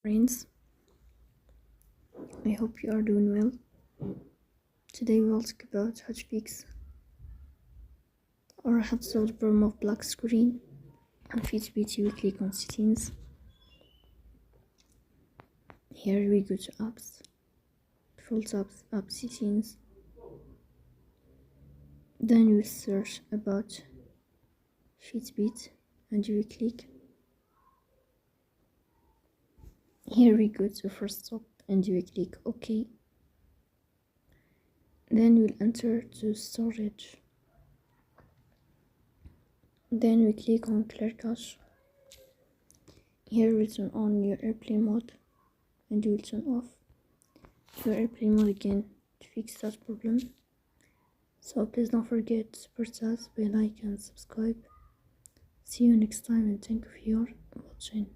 Friends, I hope you are doing well. Today we'll talk about how to fix or how to solve the problem of black screen on Fitbit weekly on settings. Here we go to apps, default apps, app settings. Then we search about Fitbit and we click. Here we go to first stop and we click OK. Then we'll enter to storage. Then we click on clear cache. Here we turn on your airplane mode and you will turn off your airplane mode again to fix that problem. So please don't forget to support us by like and subscribe. See you next time and thank you for your watching.